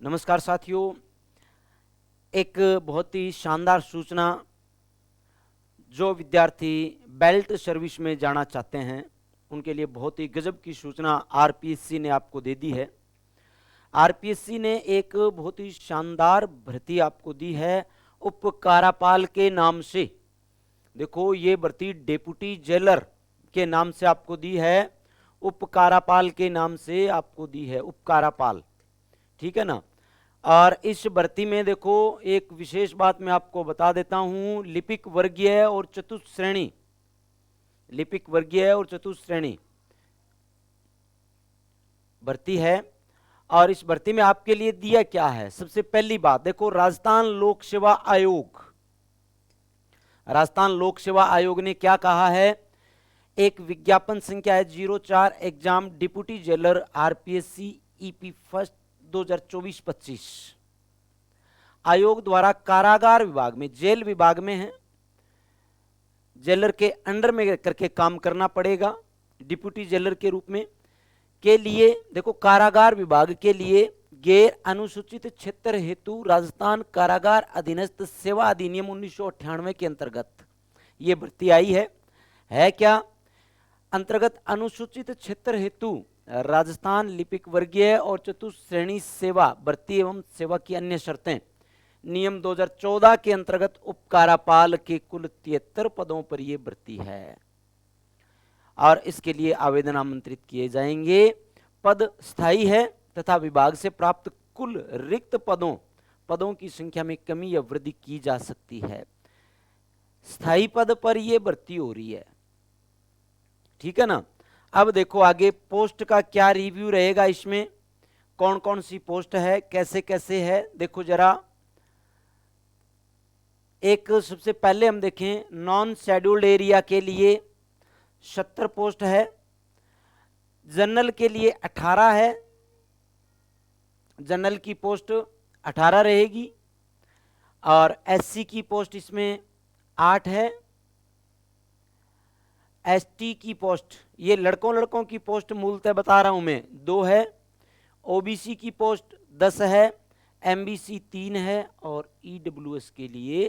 नमस्कार साथियों, एक बहुत ही शानदार सूचना जो विद्यार्थी बेल्ट सर्विस में जाना चाहते हैं उनके लिए बहुत ही गजब की सूचना आरपीएससी ने आपको दे दी है। आरपीएससी ने एक बहुत ही शानदार भर्ती आपको दी है उप कारापाल के नाम से। देखो, ये भर्ती डेप्यूटी जेलर के नाम से आपको दी है, उप कारापाल के नाम से आपको दी है, उप कारापाल। ठीक है ना। और इस भर्ती में देखो, एक विशेष बात मैं आपको बता देता हूं, लिपिक वर्गीय और चतुर्थ श्रेणी, लिपिक वर्गीय और चतुर्थ श्रेणी भर्ती है। और इस भर्ती में आपके लिए दिया क्या है? सबसे पहली बात देखो, राजस्थान लोक सेवा आयोग, राजस्थान लोक सेवा आयोग ने क्या कहा है? एक विज्ञापन संख्या है 04 exam deputy jailer RPSC EP first 2024-25। आयोग द्वारा कारागार विभाग में, जेल विभाग में है, जेलर के अंडर में करके काम करना पड़ेगा डिप्यूटी जेलर के रूप में। के लिए देखो, कारागार विभाग के लिए गैर अनुसूचित क्षेत्र हेतु राजस्थान कारागार अधीनस्थ सेवा अधिनियम 1998 के अंतर्गत ये भर्ती आई है क्या? अंतर्गत अनुसूचित क्षेत्र हेतु राजस्थान लिपिक वर्गीय और चतुर्थ श्रेणी सेवा भर्ती एवं सेवा की अन्य शर्तें नियम 2014 के अंतर्गत उपकारापाल के कुल 73 पदों पर यह भर्ती है और इसके लिए आवेदन आमंत्रित किए जाएंगे। पद स्थायी है तथा विभाग से प्राप्त कुल रिक्त पदों की संख्या में कमी या वृद्धि की जा सकती है। स्थायी पद पर यह भर्ती हो रही है, ठीक है ना। अब देखो आगे पोस्ट का क्या रिव्यू रहेगा, इसमें कौन कौन सी पोस्ट है, कैसे कैसे है। देखो जरा, एक सबसे पहले हम देखें, नॉन शेड्यूल्ड एरिया के लिए 70 पोस्ट है, जनरल के लिए 18 है, जनरल की पोस्ट 18 रहेगी, और एससी की पोस्ट इसमें 8 है, एसटी की पोस्ट, ये लड़कों की पोस्ट मूलतः बता रहा हूं मैं, 2 है, ओबीसी की पोस्ट 10 है, एमबीसी 3 है, और ईडब्ल्यूएस के लिए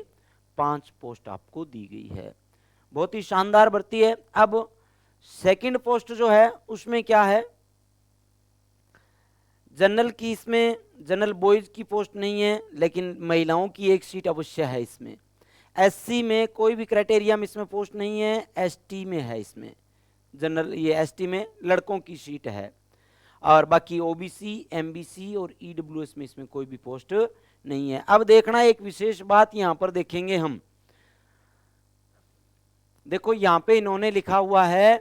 5 पोस्ट आपको दी गई है। बहुत ही शानदार भर्ती है। अब सेकंड पोस्ट जो है उसमें क्या है? जनरल की, इसमें जनरल बॉयज की पोस्ट नहीं है, लेकिन महिलाओं की एक सीट अवश्य है इसमें। एससी में कोई भी क्राइटेरिया में इसमें पोस्ट नहीं है, एसटी में है इसमें जनरल, ये एसटी में लड़कों की सीट है, और बाकी ओबीसी, एमबीसी और ईडब्ल्यूएस में इसमें कोई भी पोस्ट नहीं है। अब देखना एक विशेष बात यहां पर देखेंगे हम, देखो यहां पे इन्होंने लिखा हुआ है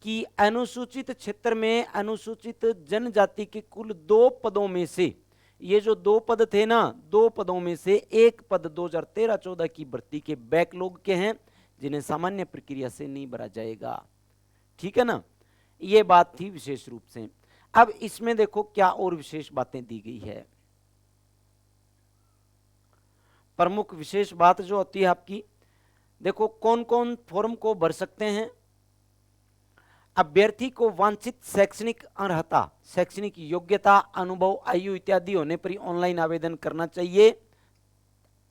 कि अनुसूचित क्षेत्र में अनुसूचित जनजाति के कुल 2 पदों में से, ये जो 2 पद थे ना, 2 पदों में से एक पद 2013-14 की भर्ती के बैकलॉग के हैं, जिन्हें सामान्य प्रक्रिया से नहीं भरा जाएगा। ठीक है ना, ये बात थी विशेष रूप से। अब इसमें देखो क्या और विशेष बातें दी गई है। प्रमुख विशेष बात जो होती है आपकी, देखो कौन कौन फॉर्म को भर सकते हैं। अभ्यर्थी को वांछित शैक्षणिक अर्हता, शैक्षणिक योग्यता, अनुभव, आयु इत्यादि होने पर ही ऑनलाइन आवेदन करना चाहिए।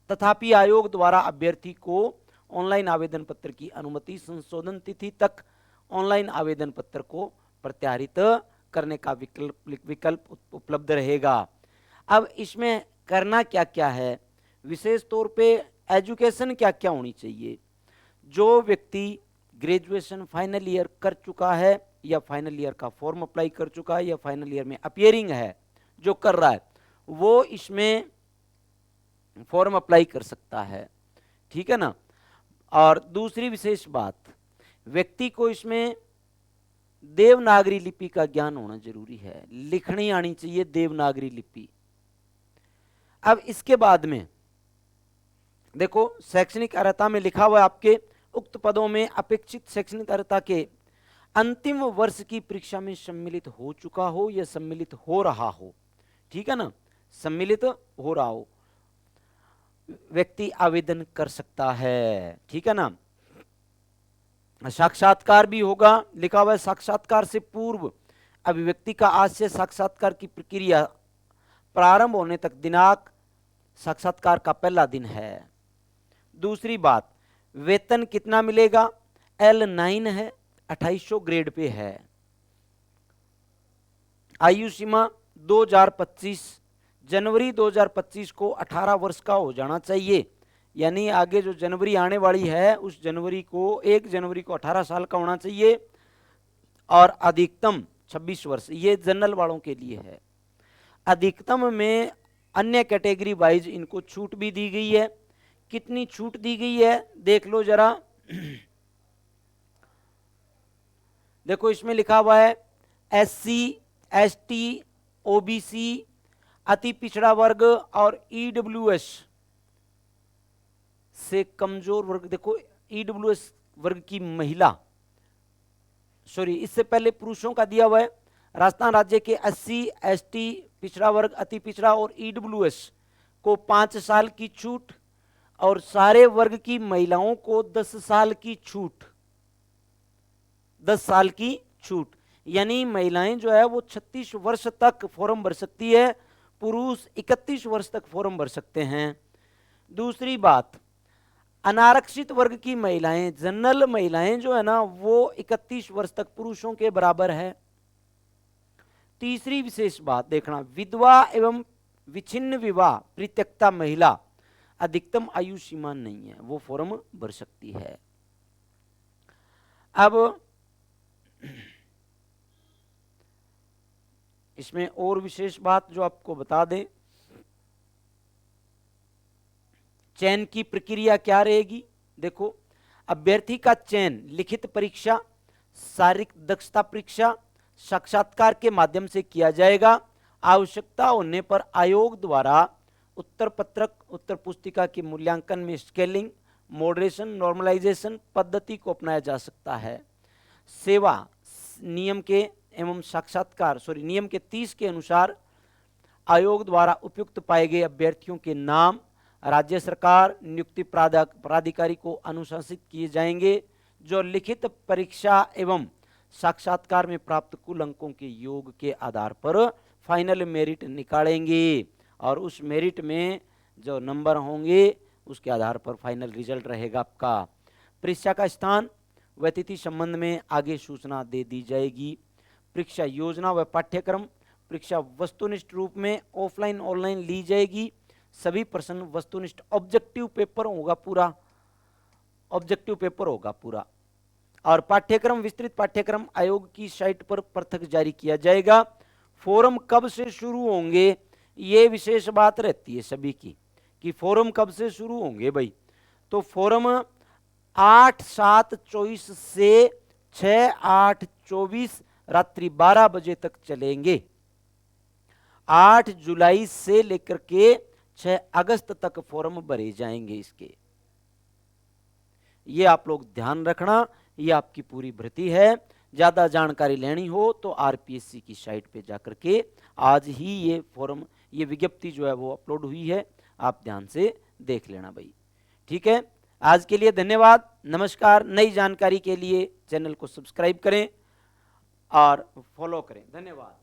तथापि आयोग द्वारा अभ्यर्थी को ऑनलाइन आवेदन पत्र की अनुमति संशोधन तिथि तक ऑनलाइन आवेदन पत्र को प्रत्यारित करने का विकल्प उपलब्ध रहेगा। अब इसमें करना क्या क्या है, विशेष तौर पे एजुकेशन क्या क्या होनी चाहिए। जो व्यक्ति ग्रेजुएशन फाइनल ईयर कर चुका है, या फाइनल ईयर का फॉर्म अप्लाई कर चुका है, या फाइनल ईयर में अपियरिंग है, जो कर रहा है, वो इसमें फॉर्म अप्लाई कर सकता है। ठीक है ना। और दूसरी विशेष बात, व्यक्ति को इसमें देवनागरी लिपि का ज्ञान होना जरूरी है, लिखनी आनी चाहिए देवनागरी लिपि। अब इसके बाद में देखो, शैक्षणिक अर्हता में लिखा हुआ है आपके, उक्त पदों में अपेक्षित शैक्षणिक अर्हता के अंतिम वर्ष की परीक्षा में सम्मिलित हो चुका हो या सम्मिलित हो रहा हो। ठीक है ना, सम्मिलित हो रहा हो व्यक्ति आवेदन कर सकता है। ठीक है ना। साक्षात्कार भी होगा, लिखा हुआ है साक्षात्कार से पूर्व अभिव्यक्ति का आज से साक्षात्कार की प्रक्रिया प्रारंभ होने तक दिनांक साक्षात्कार का पहला दिन है। दूसरी बात, वेतन कितना मिलेगा? L9 है, 2800 ग्रेड पे है। आयु सीमा 2025 जनवरी 2025 को 18 वर्ष का हो जाना चाहिए, यानी आगे जो जनवरी आने वाली है उस जनवरी को 1 जनवरी को 18 साल का होना चाहिए, और अधिकतम 26 वर्ष। ये जनरल वालों के लिए है। अधिकतम में अन्य कैटेगरी वाइज इनको छूट भी दी गई है। कितनी छूट दी गई है देख लो जरा। देखो इसमें लिखा हुआ है SC ST OBC अति पिछड़ा वर्ग और EWS से कमजोर वर्ग। देखो EWS वर्ग की महिला, सॉरी इससे पहले पुरुषों का दिया हुआ है। राजस्थान राज्य के SC ST पिछड़ा वर्ग, अति पिछड़ा और EWS को 5 साल की छूट, और सारे वर्ग की महिलाओं को 10 साल की छूट। 10 साल की छूट, यानी महिलाएं जो है वो 36 वर्ष तक फॉर्म भर सकती है, पुरुष 31 वर्ष तक फॉर्म भर सकते हैं। दूसरी बात, अनारक्षित वर्ग की महिलाएं, जनरल महिलाएं जो है ना वो 31 वर्ष तक पुरुषों के बराबर है। तीसरी विशेष बात देखना, विधवा एवं विच्छिन्न विवाह परित्यक्ता महिला अधिकतम आयु सीमा नहीं है, वो फॉर्म भर सकती है। अब इसमें और विशेष बात जो आपको बता दें, चयन की प्रक्रिया क्या रहेगी। देखो अभ्यर्थी का चयन लिखित परीक्षा, शारीरिक दक्षता परीक्षा, साक्षात्कार के माध्यम से किया जाएगा। आवश्यकता होने पर आयोग द्वारा उत्तर पत्रक, उत्तर पुस्तिका के मूल्यांकन में स्केलिंग, मॉडरेशन, नॉर्मलाइजेशन पद्धति को अपनाया जा सकता है। सेवा नियम के एवं साक्षात्कार नियम के 30 के अनुसार आयोग द्वारा उपयुक्त पाए गए अभ्यर्थियों के नाम राज्य सरकार नियुक्ति प्राधिकारी को अनुशंसित किए जाएंगे, जो लिखित परीक्षा एवं साक्षात्कार में प्राप्त कुल अंकों के योग के आधार पर फाइनल मेरिट निकालेंगे, और उस मेरिट में जो नंबर होंगे उसके आधार पर फाइनल रिजल्ट रहेगा आपका। परीक्षा का स्थान व तिथि संबंध में आगे सूचना दे दी जाएगी। परीक्षा योजना व पाठ्यक्रम, परीक्षा वस्तुनिष्ठ रूप में ऑफलाइन ऑनलाइन ली जाएगी। सभी प्रश्न वस्तुनिष्ठ ऑब्जेक्टिव पेपर होगा पूरा, ऑब्जेक्टिव पेपर होगा पूरा। और पाठ्यक्रम, विस्तृत पाठ्यक्रम आयोग की साइट पर पृथक जारी किया जाएगा। फोरम कब से शुरू होंगे ये विशेष बात रहती है सभी की, कि फोरम कब से शुरू होंगे भाई। तो फोरम 8/7/24 से 6/8/24 रात्रि 12 बजे तक चलेंगे। 8 जुलाई से लेकर के 6 अगस्त तक फॉर्म भरे जाएंगे इसके। ये आप लोग ध्यान रखना, ये आपकी पूरी भर्ती है। ज्यादा जानकारी लेनी हो तो आरपीएससी की साइट पे जाकर के आज ही ये फॉर्म, ये विज्ञप्ति जो है वो अपलोड हुई है, आप ध्यान से देख लेना भाई। ठीक है, आज के लिए धन्यवाद, नमस्कार। नई जानकारी के लिए चैनल को सब्सक्राइब करें और फॉलो करें। धन्यवाद।